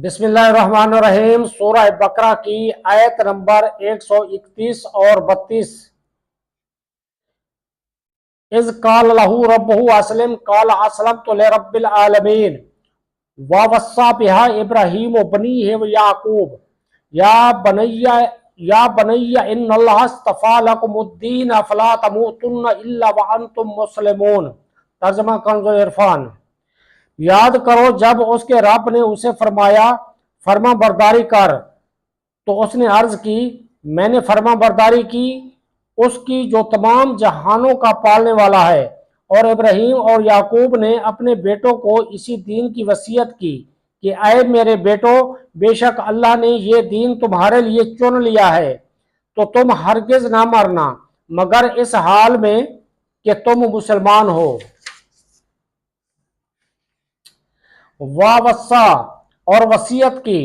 بسم اللہ الرحمن الرحیم۔ سورہ بقرہ کی آیت نمبر 131 اور 32۔ اذ قال لہ ربہ اسلم قال اسلمت لرب العالمین ووصى بها ابراہیم بنیہ ویعقوب یا بنی ان اللہ اصطفى لکم الدین فلا تموتن الا وانتم مسلمون۔ ترجمہ کنز عرفان۔ یاد کرو جب اس کے رب نے اسے فرمایا فرما برداری کر، تو اس نے عرض کی میں نے فرما برداری کی اس کی جو تمام جہانوں کا پالنے والا ہے، اور ابراہیم اور یعقوب نے اپنے بیٹوں کو اسی دین کی وصیت کی کہ اے میرے بیٹو، بے شک اللہ نے یہ دین تمہارے لیے چن لیا ہے، تو تم ہرگز نہ مرنا مگر اس حال میں کہ تم مسلمان ہو۔ ووصّا اور وصیت کی۔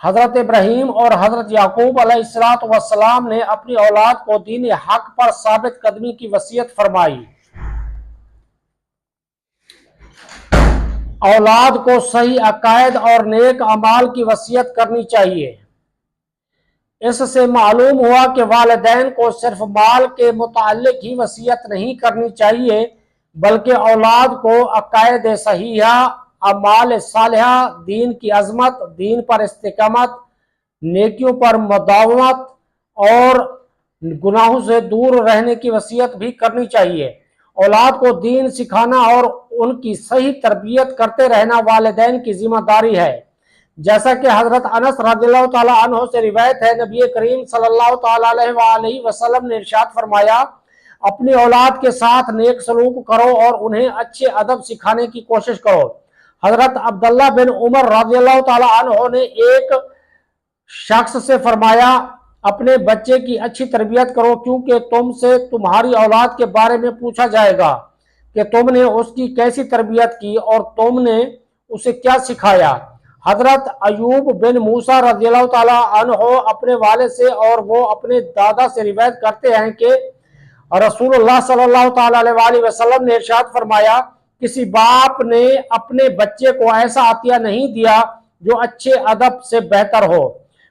حضرت ابراہیم اور حضرت یعقوب علیہ السلام نے اپنی اولاد کو دین حق پر ثابت قدمی کی وصیت فرمائی۔ اولاد کو صحیح عقائد اور نیک اعمال کی وصیت کرنی چاہیے۔ اس سے معلوم ہوا کہ والدین کو صرف مال کے متعلق ہی وصیت نہیں کرنی چاہیے، بلکہ اولاد کو عقائد صحیحہ، اعمال صالحہ، دین کی عظمت، دین پر استقامت، نیکیوں پر مداومت اور گناہوں سے دور رہنے کی وصیت بھی کرنی چاہیے۔ اولاد کو دین سکھانا اور ان کی صحیح تربیت کرتے رہنا والدین کی ذمہ داری ہے۔ جیسا کہ حضرت انس رضی اللہ تعالیٰ عنہ سے روایت ہے، نبی کریم صلی اللہ تعالیٰ علیہ وآلہ وسلم نے ارشاد فرمایا اپنی اولاد کے ساتھ نیک سلوک کرو اور انہیں اچھے ادب سکھانے کی کوشش کرو۔ حضرت عبداللہ بن عمر رضی اللہ تعالیٰ عنہ نے ایک شخص سے فرمایا اپنے بچے کی اچھی تربیت کرو، کیونکہ تم سے تمہاری اولاد کے بارے میں پوچھا جائے گا کہ تم نے اس کی کیسی تربیت کی اور تم نے اسے کیا سکھایا۔ حضرت ایوب بن موسیٰ رضی اللہ تعالیٰ عنہ اپنے والد سے اور وہ اپنے دادا سے روایت کرتے ہیں کہ رسول اللہ صلی اللہ تعالیٰ علیہ وسلم نے ارشاد فرمایا کسی باپ نے اپنے بچے کو ایسا عطیہ نہیں دیا جو اچھے ادب سے بہتر ہو۔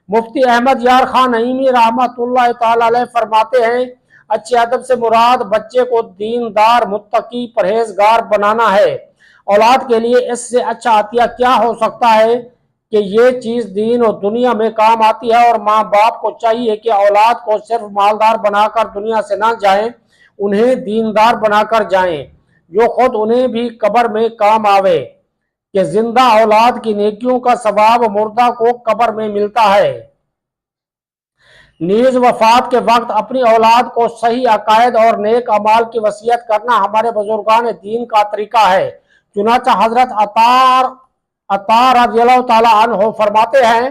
مفتی احمد یار خان نعیمی رحمۃ اللہ تعالیٰ علیہ فرماتے ہیں اچھے ادب سے مراد بچے کو دیندار، متقی، پرہیزگار بنانا ہے۔ اولاد کے لیے اس سے اچھا عطیہ کیا ہو سکتا ہے کہ یہ چیز دین اور دنیا میں کام آتی ہے، اور ماں باپ کو چاہیے کہ اولاد کو صرف مالدار بنا کر دنیا سے نہ جائیں، انہیں دیندار بنا کر جائیں جو خود انہیں بھی قبر میں کام آوے، کہ زندہ اولاد کی نیکیوں کا ثواب مردہ کو قبر میں ملتا ہے۔ نیز وفات کے وقت اپنی اولاد کو صحیح عقائد اور نیک اعمال کی وصیت کرنا ہمارے بزرگان دین کا طریقہ ہے۔ چنانچہ حضرت عطا رضی اللہ تعالیٰ عنہ فرماتے ہیں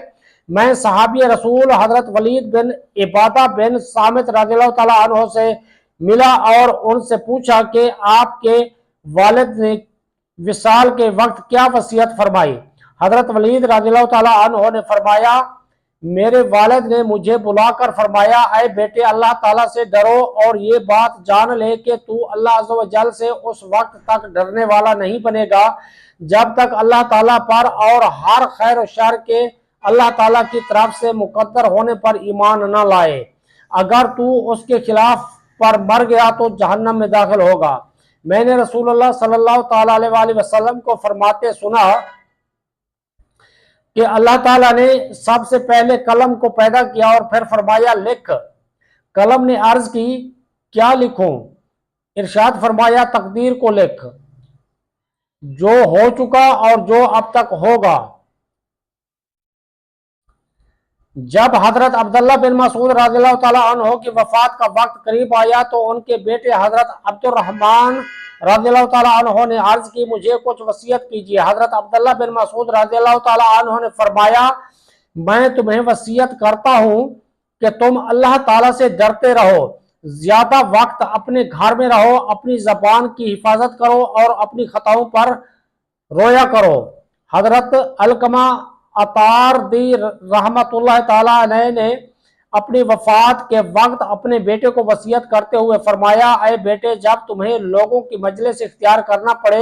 میں صحابی رسول حضرت ولید بن عبادہ بن صامت رضی اللہ تعالیٰ عنہ سے ملا اور ان سے پوچھا کہ آپ کے والد نے وصال کے وقت کیا وصیت فرمائی۔ حضرت ولید رضی اللہ تعالیٰ عنہ نے فرمایا میرے والد نے مجھے بلا کر فرمایا اے بیٹے، اللہ تعالیٰ سے ڈرو اور یہ بات جان لے کہ تو اللہ عز و جل سے اس وقت تک ڈرنے والا نہیں بنے گا جب تک اللہ تعالیٰ پر اور ہر خیر و شر کے اللہ تعالیٰ کی طرف سے مقدر ہونے پر ایمان نہ لائے۔ اگر تو اس کے خلاف پر مر گیا تو جہنم میں داخل ہوگا۔ میں نے رسول اللہ صلی اللہ تعالیٰ علیہ وآلہ وسلم کو فرماتے سنا کہ اللہ تعالیٰ نے سب سے پہلے قلم کو پیدا کیا اور پھر فرمایا لکھ۔ قلم نے عرض کی کیا لکھوں؟ ارشاد فرمایا تقدیر کو لکھ، جو ہو چکا اور جو اب تک ہوگا۔ جب حضرت عبداللہ بن مسعود رضی اللہ تعالیٰ عنہ کی وفات کا وقت قریب آیا تو ان کے بیٹے حضرت عبد الرحمن رضی اللہ تعالیٰ عنہ نے عرض کی مجھے کچھ وصیت کیجیے۔ حضرت عبداللہ بن مسعود رضی اللہ تعالیٰ عنہ نے فرمایا میں تمہیں وصیت کرتا ہوں کہ تم اللہ تعالیٰ سے ڈرتے رہو، زیادہ وقت اپنے گھر میں رہو، اپنی زبان کی حفاظت کرو اور اپنی خطاؤں پر رویا کرو۔ حضرت علقمہ عطار دی رحمت اللہ تعالیٰ علیہ نے اپنی وفات کے وقت اپنے بیٹے کو وصیت کرتے ہوئے فرمایا اے بیٹے، جب تمہیں لوگوں کی مجلس اختیار کرنا پڑے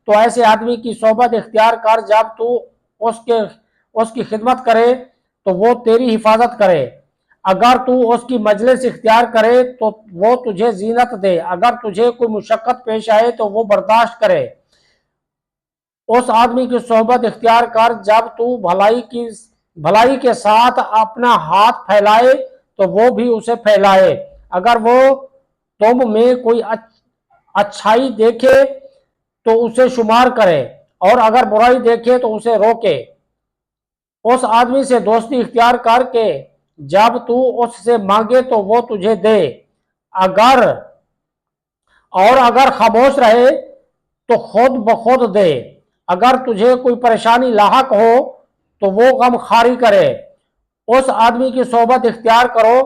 تو ایسے آدمی کی صحبت اختیار کر جب تو اس کی خدمت کرے تو وہ تیری حفاظت کرے، اگر تو اس کی مجلس اختیار کرے تو وہ تجھے زینت دے، اگر تجھے کوئی مشقت پیش آئے تو وہ برداشت کرے۔ اس آدمی کی صحبت اختیار کر جب تو بھلائی کے ساتھ اپنا ہاتھ پھیلائے تو وہ بھی اسے پھیلائے، اگر وہ تم میں کوئی اچھائی دیکھے تو اسے شمار کرے اور اگر برائی دیکھے تو اسے روکے۔ اس آدمی سے دوستی اختیار کر کے جب تو اس سے مانگے تو وہ تجھے دے، اگر خاموش رہے تو خود بخود دے، اگر تجھے کوئی پریشانی لاحق ہو تو وہ غم خواری کرے۔ اس آدمی کی صحبت اختیار کرو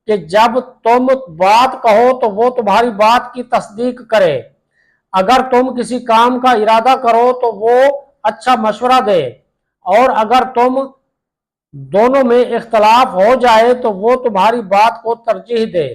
کہ جب تم بات کہو تو وہ تمہاری بات کی تصدیق کرے، اگر تم کسی کام کا ارادہ کرو تو وہ اچھا مشورہ دے، اور اگر تم دونوں میں اختلاف ہو جائے تو وہ تمہاری بات کو ترجیح دے۔